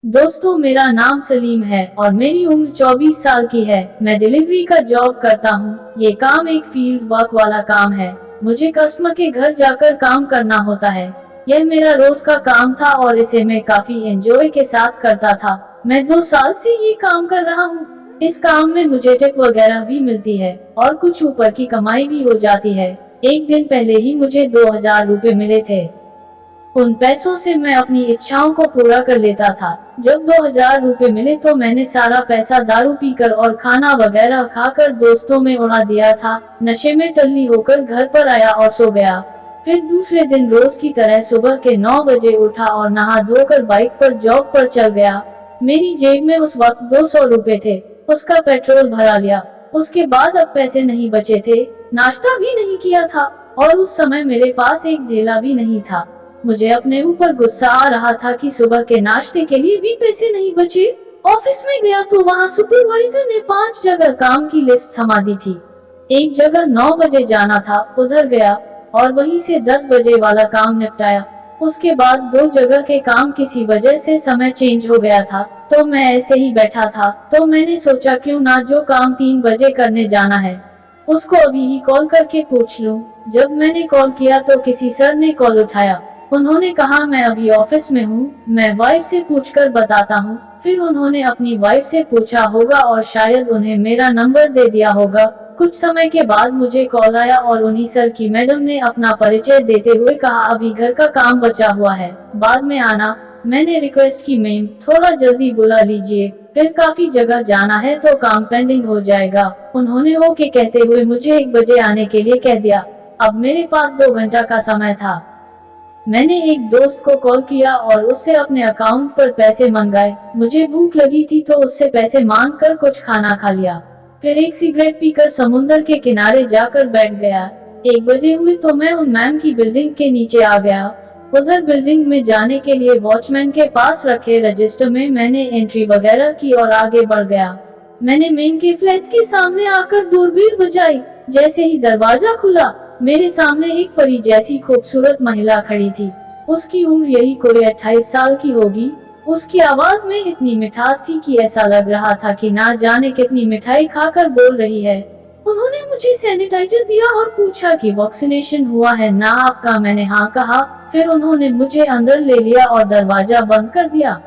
दोस्तों, मेरा नाम सलीम है और मेरी उम्र 24 साल की है। मैं डिलीवरी का जॉब करता हूँ। ये काम एक फील्ड वर्क वाला काम है। मुझे कस्टमर के घर जाकर काम करना होता है। यह मेरा रोज का काम था और इसे मैं काफी एंजॉय के साथ करता था। मैं 2 साल से ये काम कर रहा हूँ। इस काम में मुझे टिप वगैरह भी मिलती है और कुछ ऊपर की कमाई भी हो जाती है। एक दिन पहले ही मुझे 2000 रुपए मिले थे। उन पैसों से मैं अपनी इच्छाओं को पूरा कर लेता था। जब 2000 रुपए मिले तो मैंने सारा पैसा दारू पीकर और खाना वगैरह खाकर दोस्तों में उड़ा दिया था। नशे में टल्ली होकर घर पर आया और सो गया। फिर दूसरे दिन रोज की तरह सुबह के 9 बजे उठा और नहा धोकर बाइक पर जॉब पर चल गया। मेरी जेब में उस वक्त 200 रुपए थे। उसका पेट्रोल भरा लिया। उसके बाद अब पैसे नहीं बचे थे। नाश्ता भी नहीं किया था और उस समय मेरे पास एक धेला भी नहीं था। मुझे अपने ऊपर गुस्सा आ रहा था कि सुबह के नाश्ते के लिए भी पैसे नहीं बचे। ऑफिस में गया तो वहाँ सुपरवाइजर ने 5 जगह काम की लिस्ट थमा दी थी। एक जगह 9 बजे जाना था, उधर गया और वहीं से 10 बजे वाला काम निपटाया। उसके बाद 2 जगह के काम किसी वजह से समय चेंज हो गया था, तो मैं ऐसे ही बैठा था। तो मैंने सोचा क्यों ना जो काम 3 बजे करने जाना है उसको अभी ही कॉल करके पूछ लूं। जब मैंने कॉल किया तो किसी सर ने कॉल उठाया। उन्होंने कहा मैं अभी ऑफिस में हूँ, मैं वाइफ से पूछकर बताता हूँ। फिर उन्होंने अपनी वाइफ से पूछा होगा और शायद उन्हें मेरा नंबर दे दिया होगा। कुछ समय के बाद मुझे कॉल आया और उन्हीं सर की मैडम ने अपना परिचय देते हुए कहा अभी घर का काम बचा हुआ है, बाद में आना। मैंने रिक्वेस्ट की मैम थोड़ा जल्दी बुला लीजिए, फिर काफी जगह जाना है तो काम पेंडिंग हो जाएगा। उन्होंने ओके कहते हुए मुझे 1 बजे आने के लिए कह दिया। अब मेरे पास 2 घंटा का समय था। मैंने एक दोस्त को कॉल किया और उससे अपने अकाउंट पर पैसे मंगाए। मुझे भूख लगी थी तो उससे पैसे मांग कर कुछ खाना खा लिया। फिर एक सिगरेट पीकर समुद्र के किनारे जाकर बैठ गया। 1 बजे हुए तो मैं उन मैम की बिल्डिंग के नीचे आ गया। उधर बिल्डिंग में जाने के लिए वॉचमैन के पास रखे रजिस्टर में मैंने एंट्री वगैरह की और आगे बढ़ गया। मैंने मैम के फ्लैट के सामने आकर डोरबेल बजाई। जैसे ही दरवाजा खुला, मेरे सामने एक परी जैसी खूबसूरत महिला खड़ी थी। उसकी उम्र यही कोई 28 साल की होगी। उसकी आवाज में इतनी मिठास थी कि ऐसा लग रहा था कि ना जाने कितनी मिठाई खाकर बोल रही है। उन्होंने मुझे सैनिटाइजर दिया और पूछा कि वैक्सीनेशन हुआ है ना आपका। मैंने हाँ कहा। फिर उन्होंने मुझे अंदर ले लिया और दरवाजा बंद कर दिया।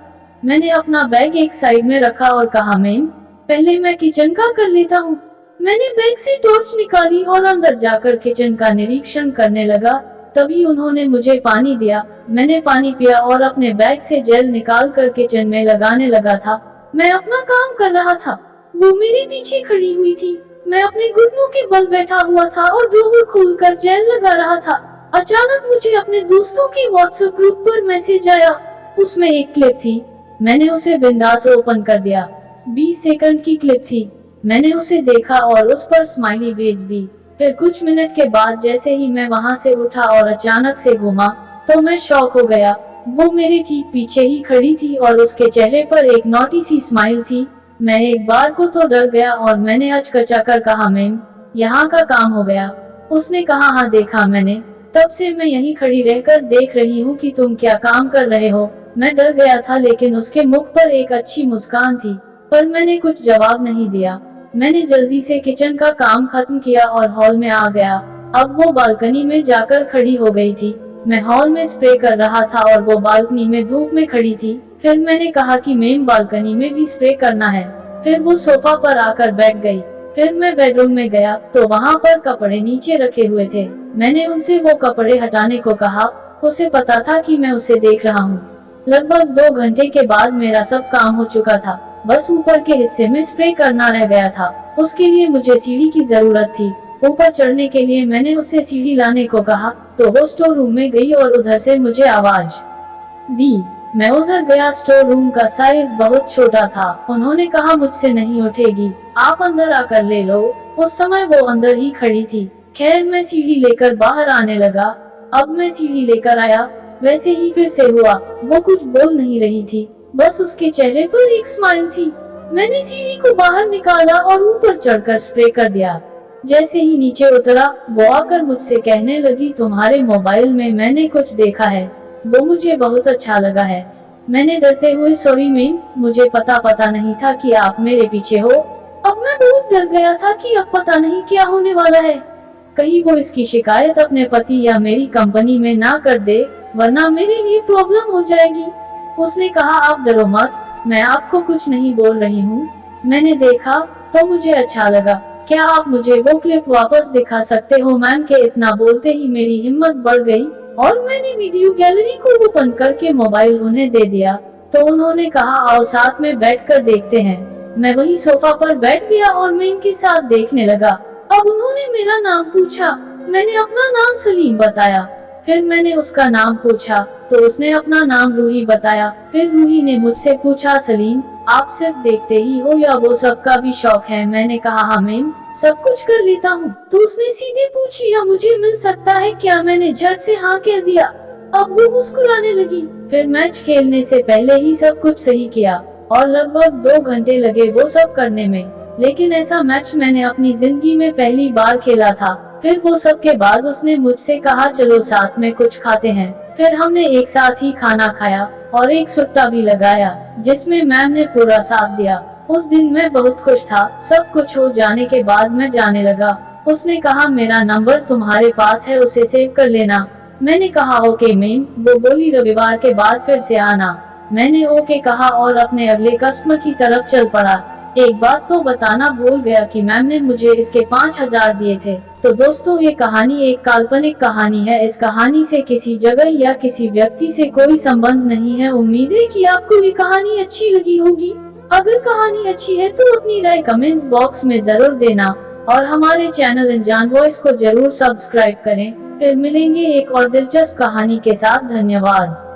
मैंने अपना बैग एक साइड में रखा और कहा मैम पहले मैं किचन का कर लेता हूँ। मैंने बैग से टॉर्च निकाली और अंदर जाकर किचन का निरीक्षण करने लगा। तभी उन्होंने मुझे पानी दिया। मैंने पानी पिया और अपने बैग से जेल निकाल कर किचन में लगाने लगा था। मैं अपना काम कर रहा था, वो मेरे पीछे खड़ी हुई थी। मैं अपने घुटनों के बल बैठा हुआ था और ड्रॉवर खोलकर जेल लगा रहा था। अचानक मुझे अपने दोस्तों के व्हाट्सएप ग्रुप पर मैसेज आया। उसमें एक क्लिप थी। मैंने उसे बिंदास ओपन कर दिया। 20 सेकंड की क्लिप थी। मैंने उसे देखा और उस पर स्माइली भेज दी। फिर कुछ मिनट के बाद जैसे ही मैं वहां से उठा और अचानक से घूमा तो मैं शॉक हो गया। वो मेरे ठीक पीछे ही खड़ी थी और उसके चेहरे पर एक नॉटी सी स्माइल थी। मैं एक बार को तो डर गया और मैंने अचकचाकर कहा मैम यहाँ का काम हो गया। उसने कहा हाँ देखा मैंने, तब से मैं यहीं खड़ी रहकर देख रही हूँ कि तुम क्या काम कर रहे हो। मैं डर गया था लेकिन उसके मुख पर एक अच्छी मुस्कान थी, पर मैंने कुछ जवाब नहीं दिया। मैंने जल्दी से किचन का काम खत्म किया और हॉल में आ गया। अब वो बालकनी में जाकर खड़ी हो गई थी। मैं हॉल में स्प्रे कर रहा था और वो बालकनी में धूप में खड़ी थी। फिर मैंने कहा कि मैम बालकनी में भी स्प्रे करना है। फिर वो सोफा पर आकर बैठ गई। फिर मैं बेडरूम में गया तो वहाँ पर कपड़े नीचे रखे हुए थे। मैंने उनसे वो कपड़े हटाने को कहा। उसे पता था कि मैं उसे देख रहा हूँ। लगभग 2 घंटे के बाद मेरा सब काम हो चुका था। बस ऊपर के हिस्से में स्प्रे करना रह गया था। उसके लिए मुझे सीढ़ी की जरूरत थी। ऊपर चढ़ने के लिए मैंने उससे सीढ़ी लाने को कहा तो वो स्टोर रूम में गई और उधर से मुझे आवाज दी। मैं उधर गया। स्टोर रूम का साइज बहुत छोटा था। उन्होंने कहा मुझसे नहीं उठेगी, आप अंदर आकर ले लो। उस समय वो अंदर ही खड़ी थी। खैर मैं सीढ़ी लेकर बाहर आने लगा। अब मैं सीढ़ी लेकर आया, वैसे ही फिर से हुआ। वो कुछ बोल नहीं रही थी, बस उसके चेहरे पर एक स्माइल थी। मैंने सीढ़ी को बाहर निकाला और ऊपर चढ़कर स्प्रे कर दिया। जैसे ही नीचे उतरा वो आकर मुझसे कहने लगी तुम्हारे मोबाइल में मैंने कुछ देखा है, वो मुझे बहुत अच्छा लगा है। मैंने डरते हुए सॉरी मैम, मुझे पता नहीं था कि आप मेरे पीछे हो। अब मैं बहुत डर गया था कि अब पता नहीं क्या होने वाला है। कहीं वो इसकी शिकायत अपने पति या मेरी कंपनी में ना कर दे, वरना मेरे लिए प्रॉब्लम हो जाएगी। उसने कहा आप डरो मत, मैं आपको कुछ नहीं बोल रही हूँ। मैंने देखा तो मुझे अच्छा लगा। क्या आप मुझे वो क्लिप वापस दिखा सकते हो मैम? के इतना बोलते ही मेरी हिम्मत बढ़ गई और मैंने वीडियो गैलरी को ओपन करके मोबाइल उन्हें दे दिया। तो उन्होंने कहा आओ साथ में बैठकर देखते हैं। मैं वही सोफा पर बैठ गया और मैम के साथ देखने लगा। अब उन्होंने मेरा नाम पूछा, मैंने अपना नाम सलीम बताया। फिर मैंने उसका नाम पूछा तो उसने अपना नाम रूही बताया। फिर रूही ने मुझसे पूछा सलीम आप सिर्फ देखते ही हो या वो सबका भी शौक है? मैंने कहा हाँ मैम, सब कुछ कर लेता हूँ। तो उसने सीधे पूछ लिया मुझे मिल सकता है क्या? मैंने झट से हाँ कह दिया। अब वो मुस्कुराने लगी। फिर मैच खेलने से पहले ही सब कुछ सही किया और लगभग 2 घंटे लगे वो सब करने में। लेकिन ऐसा मैच मैंने अपनी जिंदगी में पहली बार खेला था। फिर वो सब के बाद उसने मुझसे कहा चलो साथ में कुछ खाते हैं। फिर हमने एक साथ ही खाना खाया और एक सुट्टा भी लगाया जिसमें मैम ने पूरा साथ दिया। उस दिन मैं बहुत खुश था। सब कुछ हो जाने के बाद मैं जाने लगा। उसने कहा मेरा नंबर तुम्हारे पास है, उसे सेव कर लेना। मैंने कहा ओके मैम। वो बोली रविवार के बाद फिर से आना। मैंने ओके कहा और अपने अगले कस्टमर की तरफ चल पड़ा। एक बात तो बताना भूल गया कि मैम ने मुझे इसके 5000 दिए थे। तो दोस्तों ये कहानी एक काल्पनिक कहानी है। इस कहानी से किसी जगह या किसी व्यक्ति से कोई संबंध नहीं है। उम्मीद है कि आपको ये कहानी अच्छी लगी होगी। अगर कहानी अच्छी है तो अपनी राय कमेंट्स बॉक्स में जरूर देना और हमारे चैनल अनजान वॉइस को जरूर सब्सक्राइब करें। फिर मिलेंगे एक और दिलचस्प कहानी के साथ। धन्यवाद।